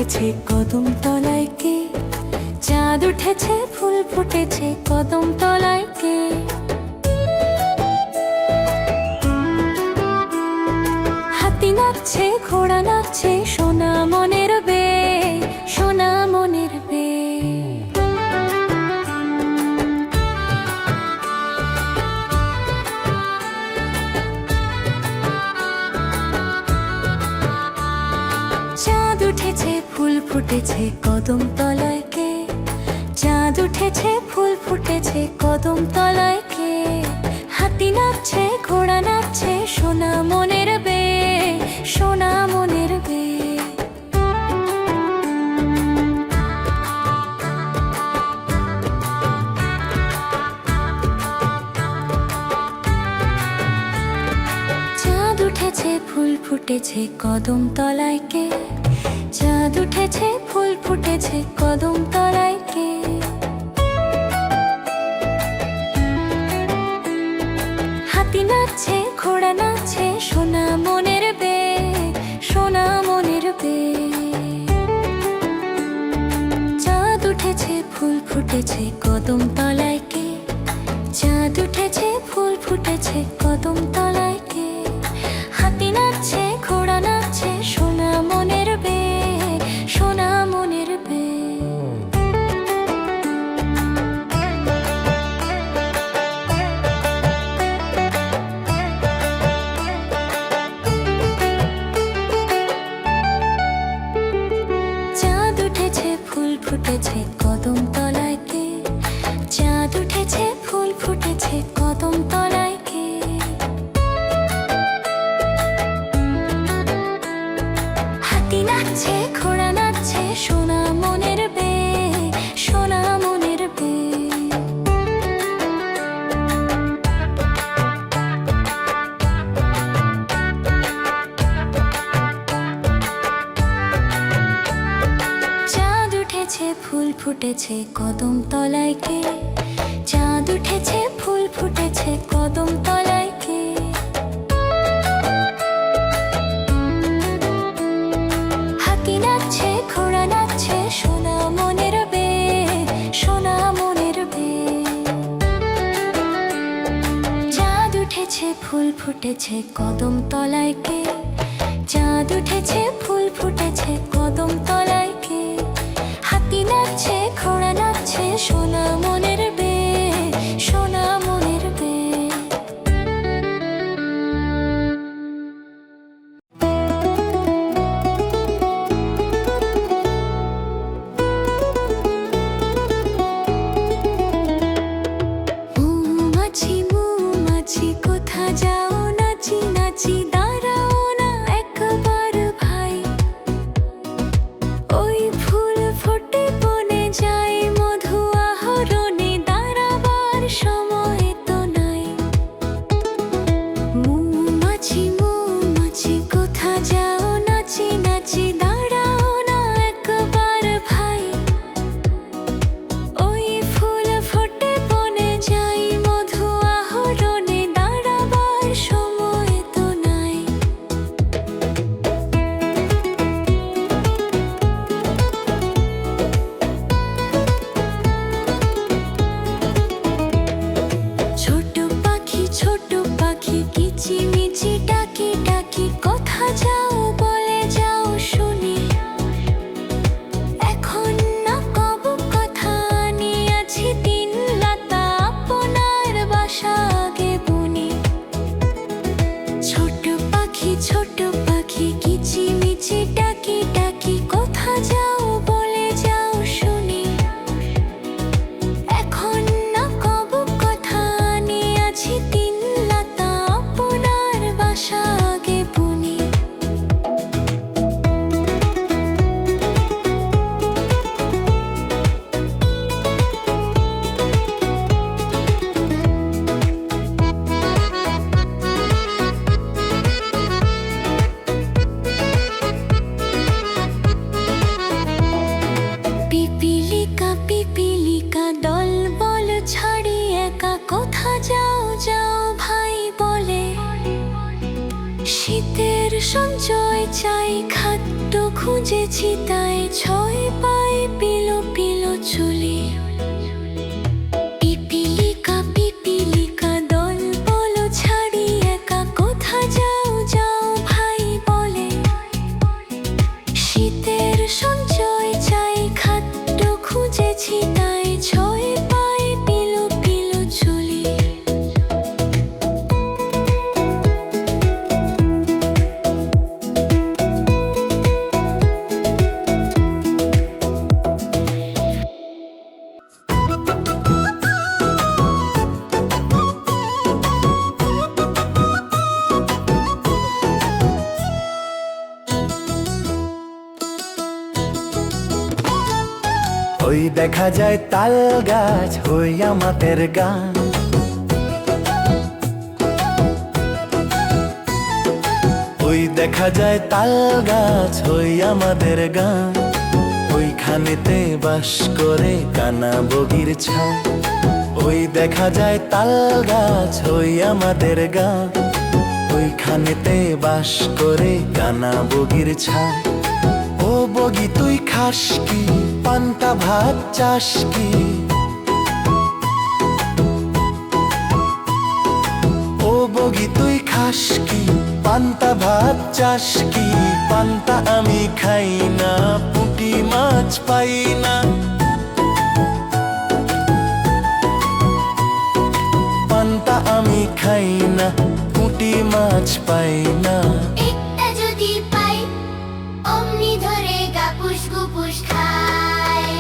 ফুটেছে কদম তলায় কে, চাঁদ উঠেছে ফুল ফুটেছে কদম তলায় কে। হাতি নাচছে ঘোড়া নাচছে সোনা মনের বে, সোনা মনের বে। চাঁদ উঠেছে ফুল ফুটেছে কদম তলায় কে, চাঁদ উঠেছে ফুল ফুটেছে কদম তলায় কে। হাতি নাচছে ঘোড়া নাচছে সোনা মনের বে, সোনা মনের বে। চাঁদ উঠেছে ফুল ফুটেছে কদম তলায় কে, চাঁদ উঠেছে ফুল ফুটেছে কদম তলায় কে। হাতি নাচছে ঘোড়া নাচছে সোনা মনের বে, সোনা মনের বে। চাঁদ উঠেছে ফুল ফুটেছে কদম তলায় কে, চাঁদ উঠেছে ফুল ফুটেছে কদম তলায় কে। হাতি নাচছে ঘোড়া নাচছে সোনা মনের বে, সোনা মনের বে। চাঁদ উঠেছে ফুল ফুটেছে কদম তলায় কে, চাঁদ উঠেছে ফুল ফুটেছে কদম তলায় কে। হাতি নাচছে ঘোড়া নাচছে সোনা মনের বে, সোনা মনের বে। চাঁদ উঠেছে ফুল ফুটেছে কদম তলায় কে, চাঁদ উঠেছে ফুল ফুটেছে কদম তলায় কে। হাতি নাচছে ঘোড়া নাচছে সোনা মনের বে, সোনা মনের বে। চাঁদ উঠেছে ফুল ফুটেছে কদম তলায় কে, চাঁদ উঠেছে ফুল ফুটেছে কদম তলায় কে। হাতি নাচছে ঘোড়া নাচছে সোনা মনের বে, সোনা মনের বে। মৌমাছি মৌমাছি কোথা যাও নাচি নাচি দাঁড়াও না একবার ভাই। খুঁজেছি তাই ছয় পায়ে পিলো পিলো চুলি। পিপিলিকা পিপিলিকা দল বলো ছাড়ি একা, কোথা যাও যাও ভাই বলে। শীতের সঞ্চয় চাই খাদ্য খুঁজেছি তাই ছয় পায়ে পিলো পিলো চুলি। ওই দেখা যায় তাল গাছ হই আমাদের গান। ওই দেখা যায় তাল গাছ হই আমাদের গান। ওইখানেতে বাস করে কানা বগির ছান। ওই দেখা যায় তাল গাছ হই আমাদের গান। ওইখানেতে বাস করে কানা বগির ছান। ও বগি তুই খাস কি, পান্তা ভাত চাস কি? ও বগি তুই খাস কি, পান্তা ভাত চাস কি? পান্তা আমি খাই না, পুঁটি মাছ পাই না। পান্তা আমি খাই না, পুঁটি মাছ পাই না। একটা যদি পাই অমনি ধরে গাপুস গুপুস খায়।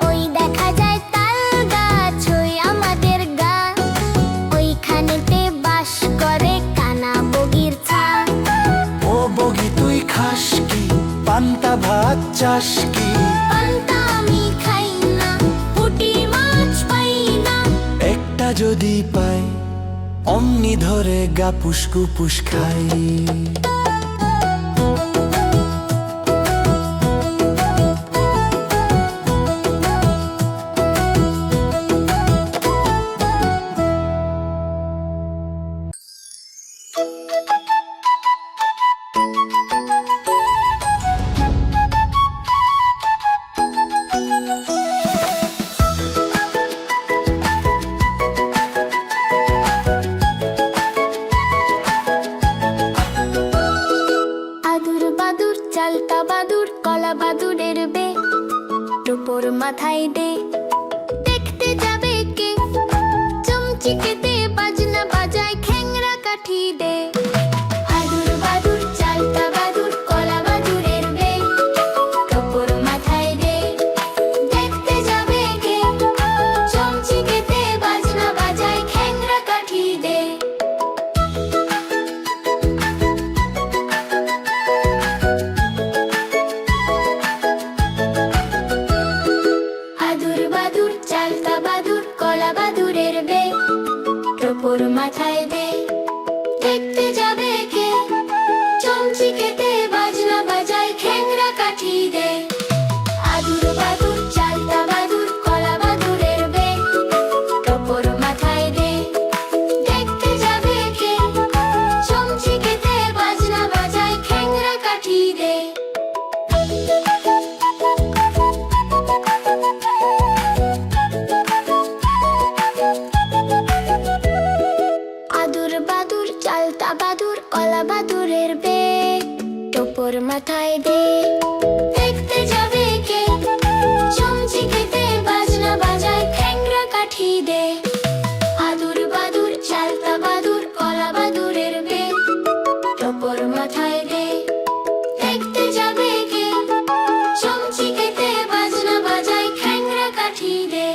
ওই দেখা যায় তাল গাছ ওই আমাদের গান। ওইখানেতে বাস করে কানা বগির ছান। ও বগি তুই খাস কি, পান্তা ভাত চাস কি? পান্তা আমি খাই না, পুঁটি মাছ পাই না। একটা যদি পাই অমনি ধরে গাপুস গুপুস খাই। আদুর বাদুর চালতা বাদুর কলা বাদুরের বে, টোপর মাথায় দে। দেখতে যাবে কে, চমচিকেতে বাজনা বাজায় খ্যাংরা কাঠি দে। আদুর বাদুর চালতা বাদুর কলা বাদুরের বে, টোপর মাথায় দে। দেখতে যাবে কে, চমচিকেতে বাজনা বাজায় খ্যাংরা কাঠি দে। আদুর বাদুর চালতা বাদুর কলা বাদুরের বে, টোপর মাথায় দে। দেখতে যাবে কে, চমচিকেতে বাজনা বাজায় খ্যাংরা কাঠি দে। আদুর বাদুর চালতা বাদুর কলা বাদুরের বে, টোপর মাথায় দে। দেখতে যাবে কে, চমচিকেতে বাজনা বাজায় খ্যাংরা কাঠি দে। আদুর বাদুর চালতা বাদুর কলা বাদুরের বে, টোপর মাথায় দে। দেখতে যাবে কে, চমচিকেতে বাজনা বাজায় খ্যাংরা কাঠি দে। আদুর বাদুর চালতা বাদুর কলা বাদুরের বে, টোপর মাথায় দে। দেখতে যাবে কে, চমচিকেতে বাজনা বাজায় খ্যাংরা কাঠি দে।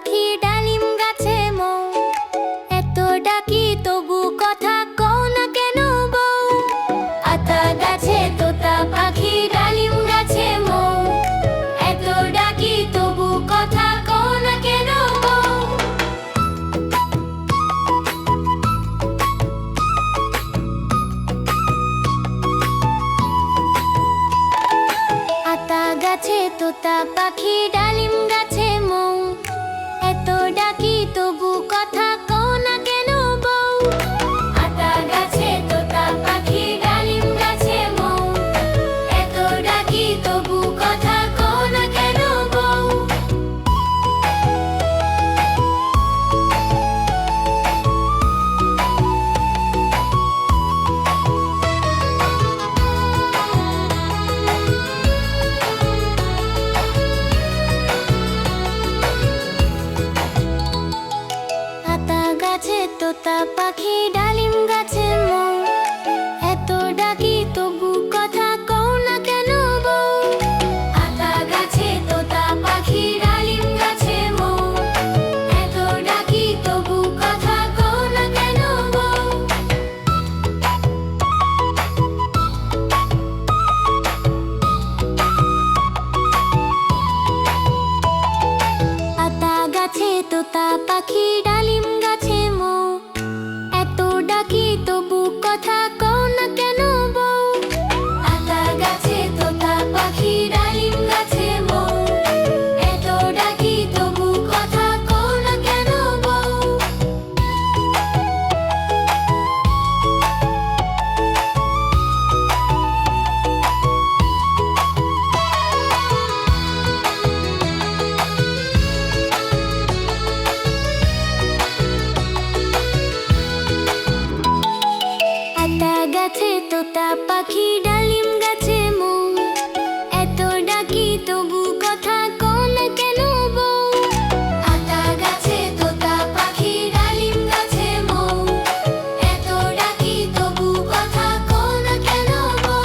পাখি ডালিম গাছে মৌ, এত ডাকি তবু কথা কও না কেন বউ। আতা গাছে তোতা পাখি ডালিম গাছে মৌ, এত ডাকি তবু কথা কও না কেন বউ। আতা গাছে তোতা পাখি ডালিম গাছে মৌ, এত ডাকি তবু কথা কও না কেন বউ। আতা গাছে তোতা পাখি ডালিম গাছে মৌ, এত ডাকি তবু কথা কও না কেন বউ। আতা গাছে তোতা পাখি ডালিম গাছে মৌ, এত ডাকি তবু কথা কও না কেন বউ। আতা গাছে তোতা পাখি ডালিম গাছে মৌ, এত ডাকি তবু কথা কও না কেন বউ। আতা গাছে তোতা পাখি ডালিম গাছে মৌ, এত ডাকি তবু কথা কও না কেন বউ। আতা গাছে তোতা পাখি ডালিম গাছে মৌ, এত ডাকি তবু কথা কও না কেন বউ। আতা গাছে তোতা পাখি ডালিম গাছে মৌ, এত ডাকি তবু কথা কও না কেন বউ। আতা গাছে তোতা পাখি ডালিম গাছে মৌ, এত ডাকি তবু কথা কও না কেন বউ।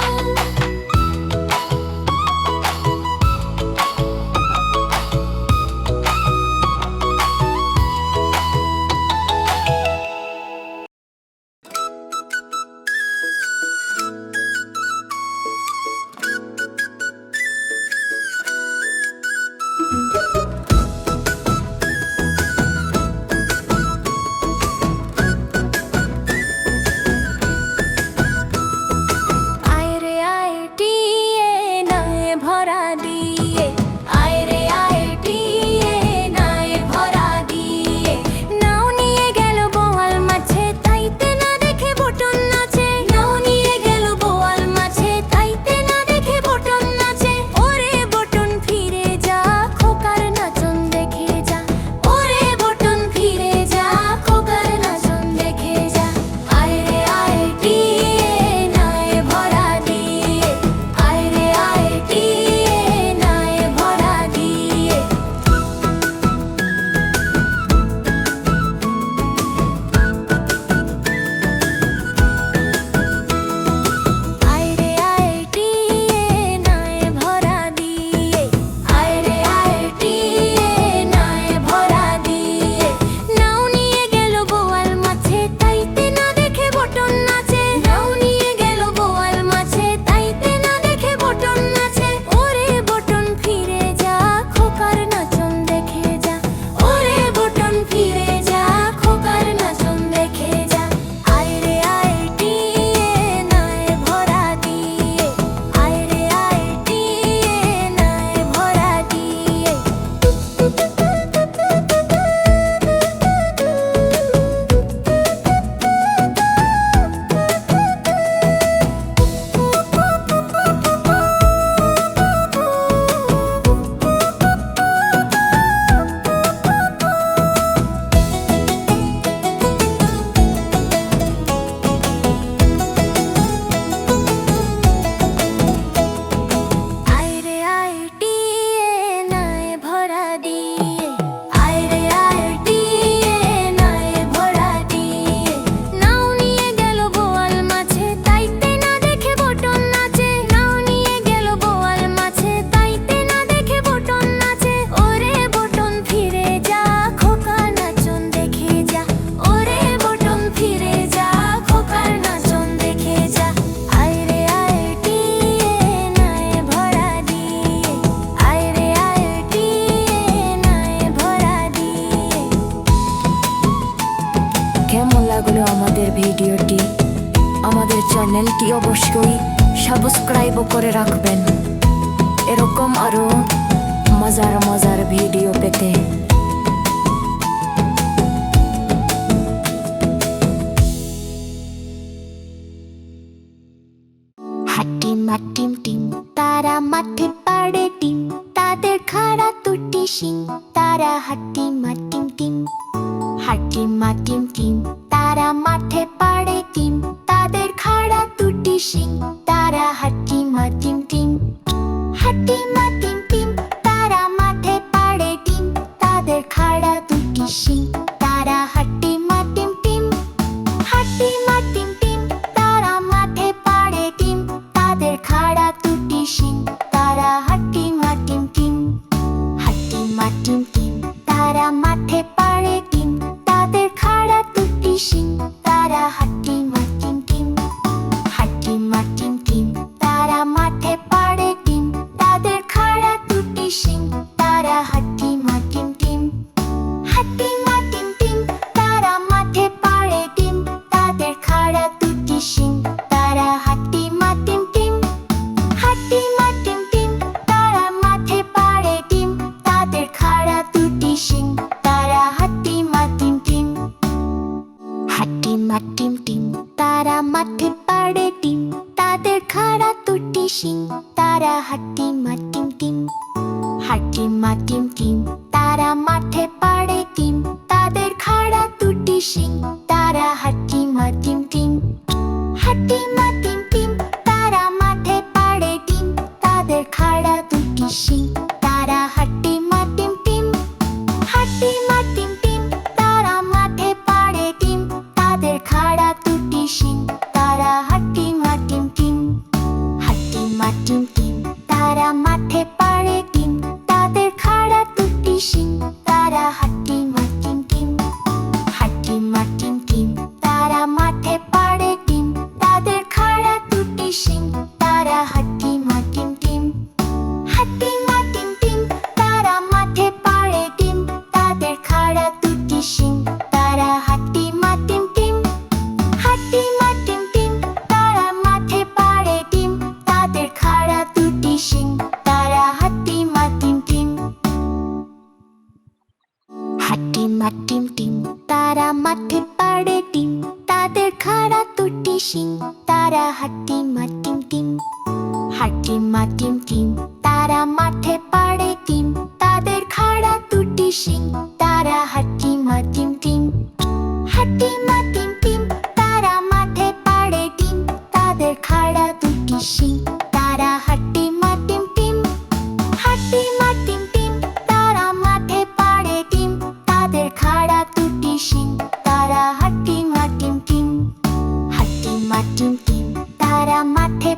আমাদের চ্যানেলটি অবশ্যই সাবস্ক্রাইব করে রাখবেন এরকম আরো মজার মজার ভিডিও পেতে। হাটিমা টিম টিম তারা মাঠে পাড়ে ডিম, তাদের খাড়া দুটি শিং, তারা হাটিমা টিম টিম। হাটিমা টিম টিম তারা মাঠে পাড়ে ডিম, তাদের খাড়া দুটি শিং, তারা হাটিমা টিম টিম। হাটিমা টিম টিম তারা মাঠে পাড়ে ডিম, তাদের খাড়া দুটি শিং, তারা হাটিমা টিম টিম। হাটিমা টিম টিম তারা মাঠে পাড়ে ডিম, তাদের খাড়া দুটি শিং, তারা হাটিমা টিম টিম। হাটিমা টিম টিম তারা মাঠে পাড়ে ডিম, তাদের খাড়া দুটি শিং, তারা হাটিমা টিম টিম। হাটিমা টিম টিম তারা মাঠে পাড়ে ডিম, তাদের খাড়া দুটি শিং, তারা হাটিমা টিম টিম। হাটিমা টিম টিম তারা মাঠে পাড়ে ডিম, তাদের খাড়া দুটি শিং, তারা হাটিমা টিম টিম। হাটিমা টিম টিম তারা মাঠে পাড়ে ডিম, তাদের খাড়া দুটি শিং, তারা হাটিমা টিম টিম। হাটিমা টিম টিম তারা মাঠে পাড়ে ডিম, তাদের খাড়া দুটি শিং, তারা হাটিমা টিম টিম। হাটিমা টিম টিম তারা মাঠে পাড়ে ডিম, তাদের খাড়া দুটি শিং, তারা হাটিমা টিম টিম। হাটিমা টিম টিম তারা মাঠে পাড়ে ডিম, তাদের খাড়া দুটি শিং, তারা হাটিমা টিম টিম। হাটিমা টিম টিম তারা মাঠে পাড়ে ডিম, তাদের খাড়া দুটি শিং, তারা হাটিমা টিম টিম। হাটিমা টিম টিম তারা মাঠে পাড়ে ডিম, তাদের খাড়া দুটি শিং, তারা হাটিমা টিম টিম। হাটিমা টিম টিম তারা মাঠে পাড়ে ডিম, তাদের খাড়া দুটি শিং, তারা হাটিমা টিম টিম। হাটিমা টিম টিম তারা মাঠে পাড়ে ডিম, তাদের খাড়া দুটি শিং, তারা হাটিমা টিম টিম। হাটিমা টিম টিম তারা মাঠে পাড়ে ডিম, তাদের খাড়া দুটি শিং, তারা হাটিমা টিম টিম। হাটিমা টিম টিম তারা মাঠে পাড়ে ডিম, তাদের খাড়া দুটি শিং, তারা হাটিমা টিম টিম। হাটিমা টিম টিম তারা মাঠে পাড়ে ডিম, তাদের খাড়া দুটি শিং, তারা হাটিমা টিম টিম। হাটিমা টিম টিম তারা মাঠে পাড়ে ডিম, তাদের খাড়া দুটি শিং, তারা হাটিমা টিম টিম। হাটিমা টিম টিম তারা মাঠে পাড়ে ডিম, তাদের খাড়া দুটি শিং, তারা হাটিমা টিম টিম। হাটিমা টিম টিম তারা মাঠে